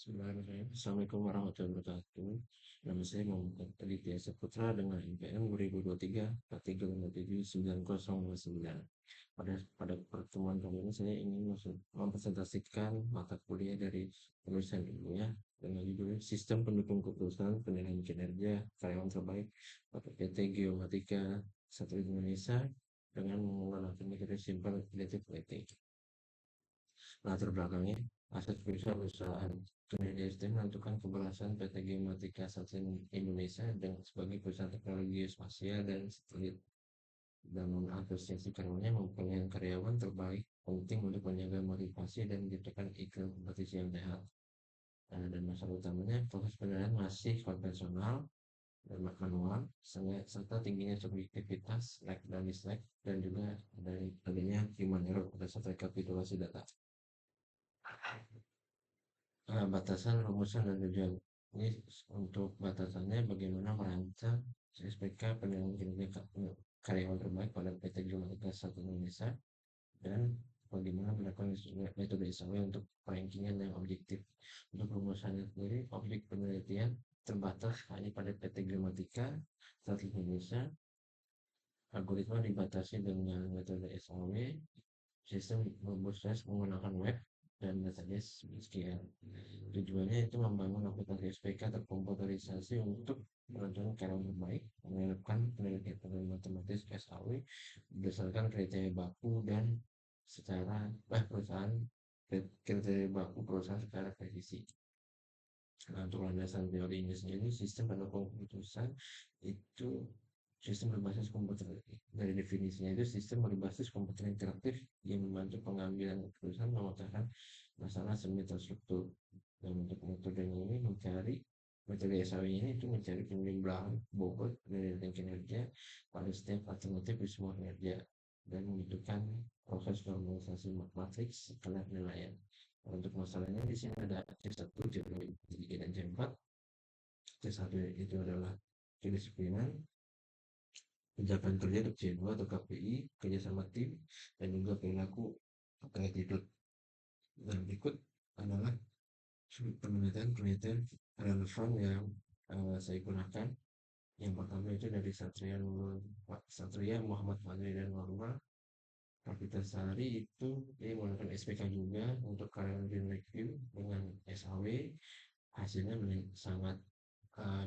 Bismillahirrahmanirrahim. Assalamualaikum warahmatullahi wabarakatuh. Nama saya Muhammad Aditya Saputra dengan NPM 2023-1357909. Pada pertemuan kali ini saya ingin mempresentasikan mata kuliah dari jurusan ilmiah dengan judul Sistem Pendukung Keputusan Penilaian Kinerja Karyawan Terbaik pada PT Geomatika Satelit Indonesia dengan menggunakan metode simple relative weighting. Latar belakangnya, aset perusahaan kinerja sistem menentukan keberhasilan PT Geomatika Satelit Indonesia dengan sebagai perusahaan teknologi geospasial dan satelit dan mengapresiasi karyanya mempunyai karyawan terbaik penting untuk menjaga motivasi dan menciptakan iklim kompetisi yang sehat. Dan masalah utamanya, proses penilaian masih konvensional dan manual, serta tingginya subjektivitas, like dan dislike, dan juga dari adanya human error pada saat rekapitulasi data. Batasan, rumusan, dan tujuan. Ini untuk batasannya bagaimana merancang SPK penilaian kinerja karyawan terbaik pada PT Geomatika Satelit Indonesia dan bagaimana melakukan metode SAW untuk rankingan yang objektif. Untuk rumusannya sendiri, objek penelitian terbatas hanya pada PT Geomatika Satelit Indonesia. Algoritma dibatasi dengan metode SAW, sistem berbasis menggunakan web dan database SQL. Tujuannya itu membangun aplikasi SPK terkomputerisasi untuk menentukan karyawan terbaik, menerapkan penelitian matematis SAW berdasarkan kriteria baku dan secara perusahaan kriteria baku perusahaan secara presisi. Nah, untuk landasan teorinya sendiri, sistem pendukung keputusan itu sistem berbasis komputer. Dari definisinya itu sistem berbasis komputer interaktif yang membantu pengambilan keputusan memecahkan masalah semi terstruktur. Dan untuk metodenya ini metode SAW ini itu mencari penjumlahan bobot penelitian kinerja pada setiap alternatif di semua kinerja dan membutuhkan proses normalisasi matriks setelah penilaian. Untuk masalahnya di sini ada C1, C2, C3, dan C4. C1 itu adalah kedisiplinan, pencapaian kerja untuk C2 atau KPI, kerjasama tim, dan juga perilaku attitude. Dan berikut adalah penelitian relevan yang saya gunakan. Yang pertama itu dari Satria Muhammad Fadli dan Warma. Kapita Sari itu dia menggunakan SPK juga untuk karyawan review dengan SAW. Hasilnya sangat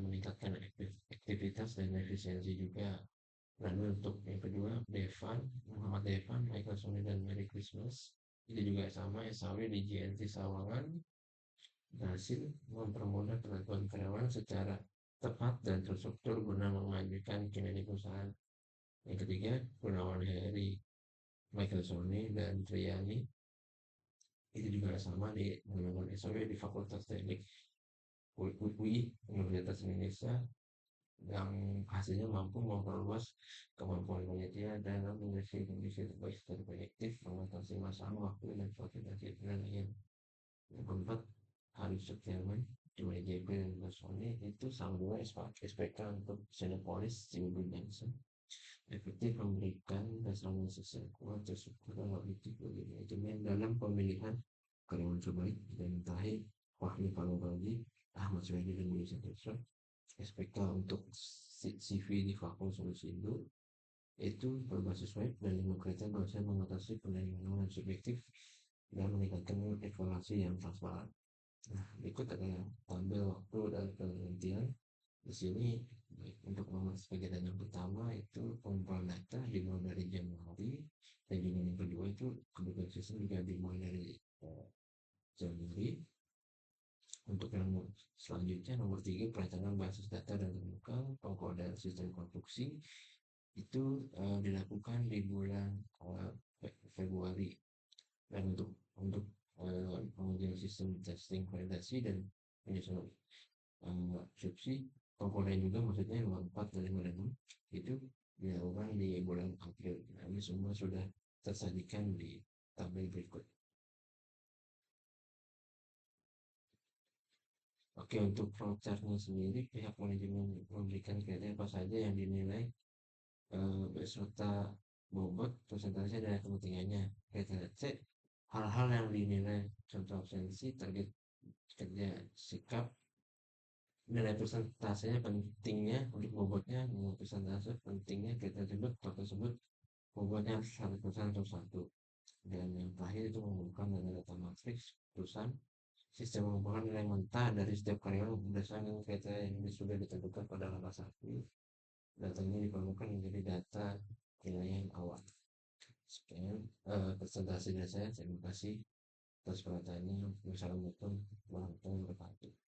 meningkatkan aktivitas dan efisiensi juga. Lalu untuk yang kedua, Muhammad Devan, Michael Sony, dan Merry Christmas. Itu juga sama, SAW di GNT Sawangan. Berhasil mempermudah penentuan karyawan secara tepat dan terstruktur guna memajukan kinerja perusahaan. Yang ketiga, Gunawan Heri, Michael Sony, dan Triani. Itu juga sama di menggunakan SAW di Fakultas Teknik UI Universitas Indonesia yang hasilnya mampu memperluas kemampuan penelitian dan mendeteksi kondisi terbaik secara proyektif, mengatasi masalah waktu dan kualifikasi penilaian. Yang keempat, Harus Setiawan, Joy JP dan Sony itu sama juga SPK untuk Sinopolis, Cibubur Johnson. Efektif memberikan dasar analisis yang kuat terstruktur dan objektif bagi manajemen dalam pemilihan karyawan terbaik. Dan terakhir, Wahyu Palobagi, Ahmad Suhaidi, dan Yusuf Tetra. SPK untuk CV di Fakultas Solusi Indo itu berbasis web dan kriteria berhasil mengatasi penilaian yang subjektif dan meningkatkan evaluasi yang transparan. Nah, berikut adalah tabel waktu dan penelitian. Di sini untuk sebagai data yang pertama itu pengumpulan data dimulai dari Januari, dan juga yang kedua itu kebutuhan sistem juga dimulai dari Januari. Untuk yang selanjutnya nomor 3, perancangan basis data dan terbuka pengkodean sistem konstruksi itu dilakukan di bulan Februari. Dan untuk pengujian sistem testing validasi dan penyusunan subsidi komponen juga, maksudnya 4 dan 5 itu dilakukan di bulan April. Nah, ini semua sudah tersajikan di tabel berikut. Oke, untuk flowchartnya sendiri, pihak manajemen memberikan kriteria apa saja yang dinilai beserta bobot, persentase, dan kepentingannya. Kriteria C, hal-hal yang dinilai contoh absensi, target kerja sikap nilai persentasenya pentingnya untuk bobotnya nilai persentase pentingnya kita sebut atau tersebut bobotnya 100% atau satu. Dan yang terakhir itu mengumpulkan data matriks perusahaan sistem mengumpulkan nilai mentah dari setiap karyawan berdasarkan kriteria yang sudah ditentukan pada langkah satu. Data ini dikumpulkan menjadi data penilaian awal. Sekian presentasi dari saya. Terima kasih atas perhatiannya. Wassalamualaikum warahmatullahi wabarakatuh.